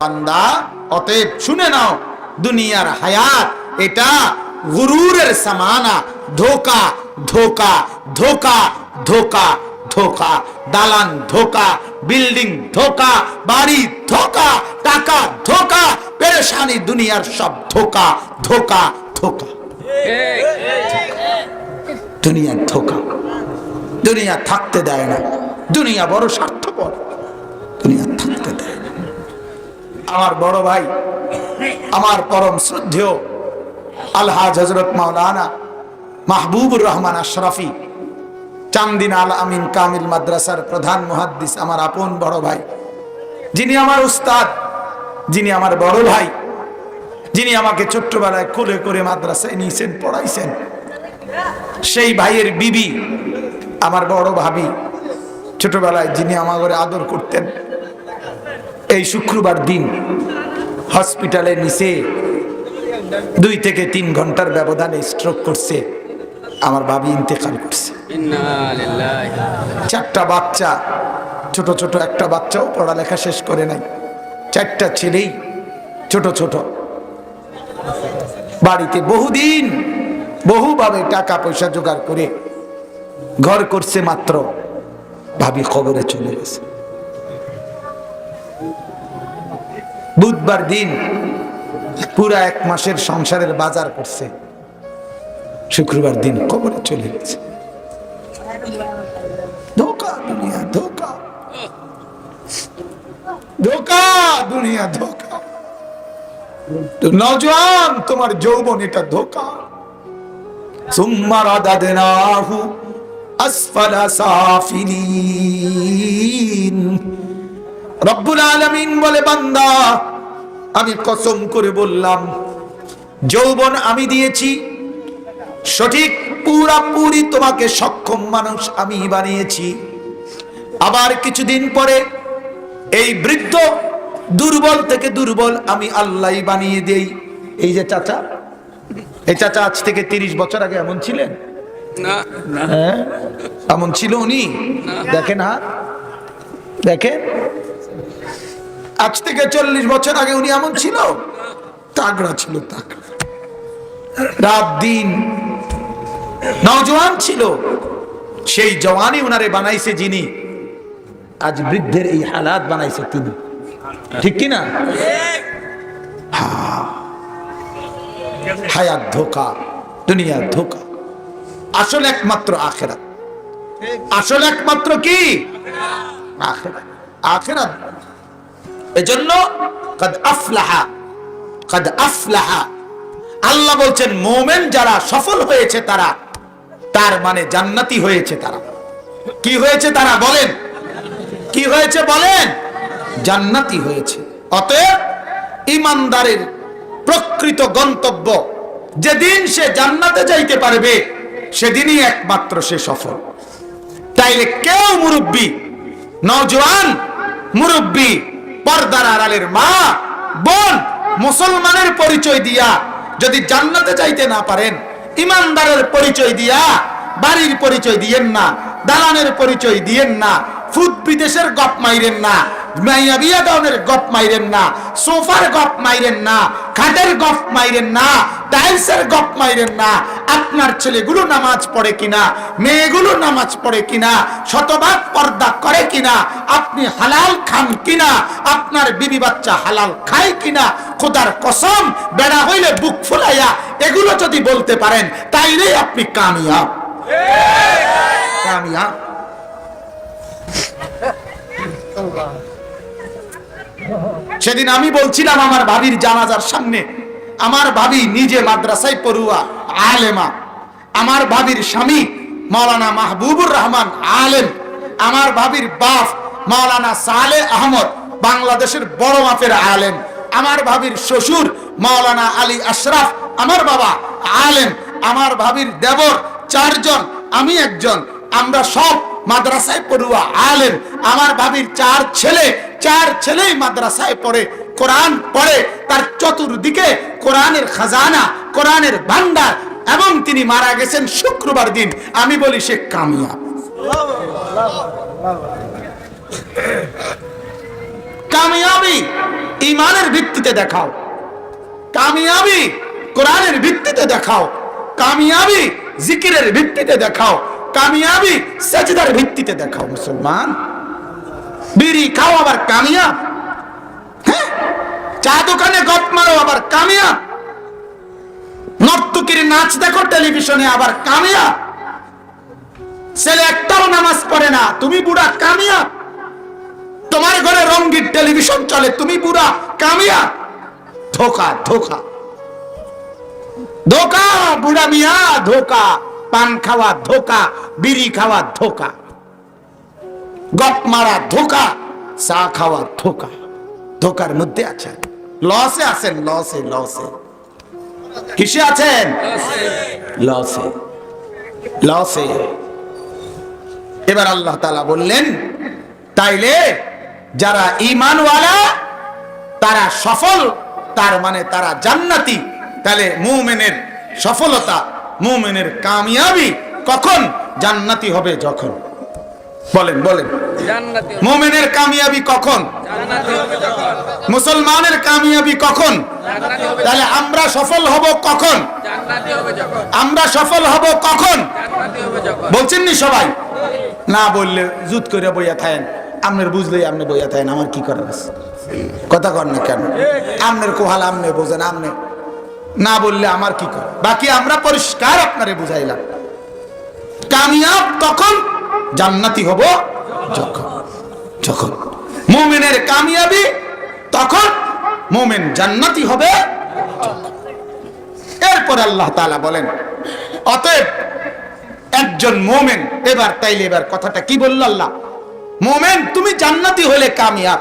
বান্দা, অতএব শুনে নাও, দুনিয়ার হায়াত এটা গুরুরের সামানা, ধোকা ধোকা ধোকা ধোকা ধোকা, দালান ধোকা, বিল্ডিং ধোকা, বাড়ি ধোকা, টাকা ধোকা, পেরেশানি, দুনিয়ার সব ধোকা ধোকা ধোকা। দুনিয়া ধোকা, দুনিয়া থাকতে দেয় না, দুনিয়া বড় স্বার্থপর, দুনিয়া থাকতে দেয় না। আমার বড় ভাই, আমার পরম শ্রদ্ধেয় আলহাজ হযরত মাওলানা মাহবুবুর রহমান আশরাফি, চান্দিন আল আমিন কামিল মাদ্রাসার প্রধান মুহাদ্দিস, আমার আপন বড় ভাই, যিনি আমার উস্তাদ, যিনি আমার বড় ভাই, যিনি আমাকে ছোট্টবেলায় কোলে করে মাদ্রাসায় নিয়েছেন, পড়াইছেন, সেই ভাইয়ের বিবি, আমার বড় ভাবি, ছোটবেলায় যিনি আমার ঘরে আদর করতেন, এই শুক্রবার দিন হসপিটালে নিচে 2 থেকে 3 ঘন্টার ব্যবধানে স্ট্রোক করছে, আমার ভাবি ইন্তেকাল করছে। 4টা বাচ্চা, ছোট ছোট, একটা বাচ্চাও পড়ালেখা শেষ করে নাই, 4টা ছেলেই ছোট ছোট, বাড়িতে বহুদিন বহুভাবে টাকা পয়সা জোগাড় করে ঘর করছে, মাত্র ভাবি কবরে চলে গেছে। বুধবার দিন পুরা 1 মাসের সংসারের বাজার করছে, শুক্রবার দিন কবরে চলে গেছে। ধোকা, দুনিয়া ধোকা, ধোকা, দুনিয়া ধোকা। তো নওজোয়ান, তোমার যৌবন এটা ধোকা। সুম্মা রাদাদনাহু আসফালা সাফিলিন। রব্বুল আলামিন বলে, বান্দা আমি কসম করে বললাম, যৌবন আমি দিয়েছি, সঠিক পুরাপুরি তোমাকে সক্ষম মানুষ আমি বানিয়েছি। আবার কিছুদিন পরে এই বৃদ্ধ দুর্বল থেকে দুর্বল আমি আল্লাহই বানিয়ে দেই। এই যে চাচা, এই চাচা আজ থেকে 30 বছর আগে এমন ছিলেন না? হ্যাঁ, এমন ছিল উনি? দেখেন হাত, দেখেন, আজ থেকে 40 বছর আগে উনি এমন ছিল? তাগড়া ছিল, তাগড়া, রাত দিন নওজোয়ান ছিল। সেই জওয়ানি উনারে বানাইছে যিনি, আজ বৃদ্ধের এই হালাত বানাইছে তিনি, ঠিক কিনা? হায়াত ধোকা, দুনিয়া ধোকা। আসল একমাত্র আখিরাত, আসল একমাত্র কি? আখিরাত, আখিরাত। এজন্য কাদ আফলাহা, কাদ আফলাহা, আল্লাহ বলছেন মুমিন যারা সফল হয়েছে তারা, তার মানে জান্নাতি হয়েছে তারা। কি হয়েছে তারা? বলেন, কি হয়েছে বলেন? জান্নাতি হয়েছে। অতএব ঈমানদারের প্রকৃত গন্তব্য, যেদিন সে জান্নাতে যাইতে পারবে সেদিনই একমাত্র সে সফল। তাইলে কেউ মুরব্বী, নওজোয়ান, মুরব্বী, পর্দার আড়ালের মা, বোন, মুসলমানের পরিচয় দিয়া যদি জান্নাতে যাইতে না পারেন, ইমানদারের পরিচয় দিয়া বাড়ির পরিচয় দিয়েন না, দালানের পরিচয় দিয়েন না, ফুট বিদেশের গপ মাইরেন না, মাইয়া বিয়া দাউনের গপ মাইরেন না, সোফার গপ মাইরেন না, খাটের গপ মাইরেন না, টাইলসের গপ মাইরেন না। আপনার ছেলেগুলো নামাজ পড়ে কিনা, মেয়েগুলো নামাজ পড়ে কিনা, শতভাগ পর্দা করে কিনা, আপনি হালাল খান কিনা, আপনার বিবি বাচ্চা হালাল খায় কিনা, খোদার কসম বেড়া হইলে বুক ফুলাইয়া এগুলো যদি বলতে পারেন তাইলেই আপনি কামিয়াব, কামিয়াব। সেদিন আমি বলছিলাম আমার ভাবির জানাজার সামনে, আমার ভাবি নিজে মাদ্রাসায় পড়ুয়া আলেমা, আমার ভাবির স্বামী মাওলানা মাহবুবুর রহমান আলেম, আমার ভাবির বাপ মাওলানা সালেহ আহমদ বাংলাদেশের বড় মাপের আলেম, আমার ভাবির শ্বশুর মাওলানা আলী আশরাফ আমার বাবা আলেম, আমার ভাবির দেবর 4 জন, আমি একজন, আমরা সব মাদ্রাসায় পড়ুয়া আলেম। আমার ভাবির 4 ছেলে, 4 ছেলেই মাদ্রাসায় পড়ে, কোরআন পড়ে, তার চতুর্দিকে কোরআনের খাজানা, কোরআনের ভান্ডার, এবং তিনি মারা গেছেন শুক্রবার দিন। আমি বলি সে কামিয়াব, কামিয়াবি ঈমানের ভিত্তিতে দেখাও, কামিয়াবি কোরআনের ভিত্তিতে দেখাও, কামিয়াবি জিকিরের ভিত্তিতে দেখাও, কামিয়াবি সাজদার ভিত্তিতে দেখাও। মুসলমান বিড়ি খাও আবার কামিয়াব, হ্যাঁ, চা দোকানে গপ মারো আবার কামিয়াব, নর্তকীর নাচ দেখো টেলিভিশনে আবার কামিয়াব, ছেলে একটাও নামাজ পড়ে না তুমি বুড়া কামিয়াব, তোমার ঘরে রঙিন টেলিভিশন চলে তুমি বুড়া কামিয়াব। ধোকা ধোকা ধোকা, বুড়া মিয়া ধোকা, পান খাওয়া ধোকা, বিড়ি খাওয়া ধোকা, গপ মারা ধোকা, চা খাওয়া ধোকা। ধোকার মধ্যে আছেন, লসে আছেন, লসে লসে। কিসে আছেন? লসে লসে। এবার আল্লাহ তাআলা বললেন, তাইলে যারা ঈমানওয়ালা তারা সফল, তার মানে তারা জান্নাতি। তাহলে মুমিনের সফলতা, মুমিনের কামিয়াবি কখন? জান্নাতি হবে যখন। বলেন বলেন, মুমিনের কামিয়াবি কখন? মুসলমানের কামিয়াবি কখন? তাহলে আমরা সফল হব কখন? আমরা সফল হব কখন? বলছেন নি সবাই? না বললে জুত করে বইয়া থাকেন, আপনার বুঝলেই আপনি বইয়া থাকেন, আমার কি করার আছে? কথা কর না কেন? আপনার কোহাল আপনি বোঝেন, আপনি না বললে আমার কি কর? বাকি আমরা পরিষ্কার আপনারে বুঝাইলাম। কামিয়াব তখন, জান্নাতি হব যখন। যখন মুমিনের কামিয়াবি তখন, মুমিন জান্নাতি হবে যখন। এরপর আল্লাহ তাআলা বলেন, অতএব একজন মুমিন, এবার তাইলে এবার কথাটা কি বলল আল্লাহ? মুমিন তুমি জান্নাতি হলে কামিয়াব,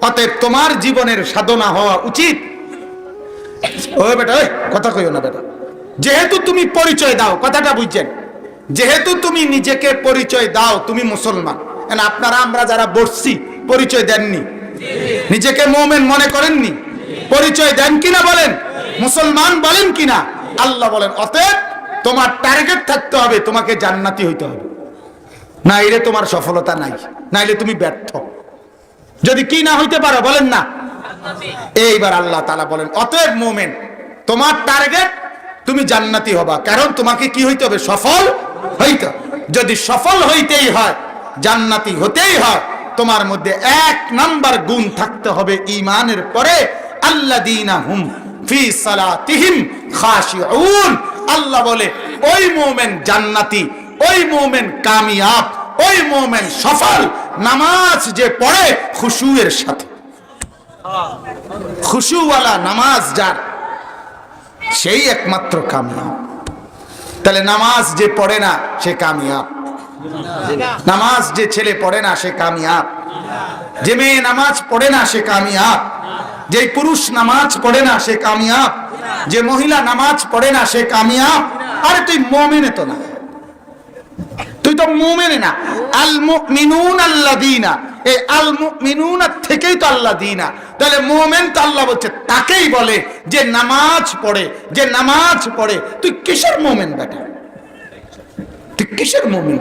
অতএব তোমার জীবনের সাধনা হওয়া উচিত। ও বেটা, ওই কথা কইও না বেটা। যেহেতু তুমি পরিচয় দাও, কথাটা বুঝছেন, যেহেতু তুমি নিজেকে পরিচয় দাও তুমি মুসলমান, আপনারা আমরা যারা বসছি পরিচয় দেননি, নিজেকে মুমিন মনে করেননি, পরিচয় দেন কিনা বলেন? মুসলমান বলেন কিনা? আল্লাহ বলেন, অতএব তোমার টার্গেট থাকতে হবে, তোমাকে জান্নাতি হইতে হবে, নাইলে তোমার সফলতা নাই, নাইলে তুমি ব্যর্থ। যদি কি না হইতে পারো বলেন না? এইবার আল্লাহ তাআলা বলেন, অতএব মুমিন তোমার টার্গেট তুমি জান্নাতি হবা, কারণ তোমাকে কি হইতে হবে? সফল হইতে। যদি সফল হইতেই হয়, জান্নাতি হতেই হয়, তোমার মধ্যে এক নাম্বার গুণ থাকতে হবে ঈমানের পরে, আল্লাযীনা হুম ফি সালাতিহিম খাশিউন। আল্লাহ বলে ওই মুমিন জান্নাতি, ওই মুমিন কামিয়াব, ওই মুমিন সফল, নামাজ যে পড়ে খুশুয়ের সাথে। খুশুওয়ালা নামাজ যার, সেই একমাত্র কামিয়াব। তাহলে নামাজ যে পড়ে না সে কামিয়াব, নামাজ যে ছেলে পড়ে না সে কামিয়াব, যে মেয়ে নামাজ পড়ে না সে কামিয়াব, যে পুরুষ নামাজ পড়ে না সে কামিয়াব, যে মহিলা নামাজ পড়ে না সে কামিয়াব। আরে তুই মুমিনে তো না, তুই তো মুমিনে না। আল মুমিনুন আল্লাযীনা, এই আল মুমিনুন থেকেই তো আল্লাযীনা। তাহলে মুমিন তো আল্লাহ বলছে তাকেই বলে যে নামাজ পড়ে, যে নামাজ পড়ে। তুই কিসের মুমিন বেটা? তুই কিসের মুমিন?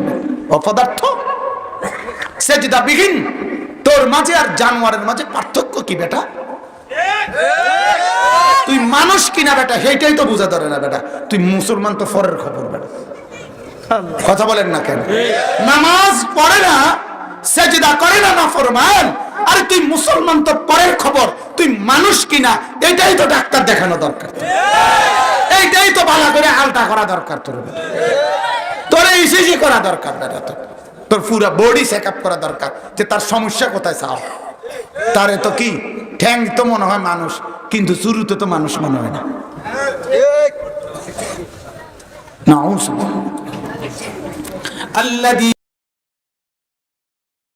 অপদার্থ, সেজদা বিহীন। তোর মাঝে আর জানোয়ারের মাঝে পার্থক্য কি বেটা? তুই মানুষ কিনা বেটা, সেইটাই তো বোঝা ধরে না বেটা। তুই মুসলমান তো ফরের খবর বেটা। কথা বলেন না কেন? নামাজ পড়ে না, সেজদা করে না, নাফরমান। আরে তুই মুসলমান তো পরের খবর, তুই মানুষ কিনা এটাই তো ডাক্তার দেখানো দরকার, এইটাই তো ভালো করে আলটা করা দরকার। তোর ইসিজি করা দরকার বেটা, তোর পুরো বডি চেকআপ করা দরকার, যে তার সমস্যা কোথায় চাও। তারে তো কি ঠ্যাং তো মনে হয় মানুষ, কিন্তু শুরুতে তো মানুষ মনে হয় না। নাউজুবিল্লাহ। আল্লাযী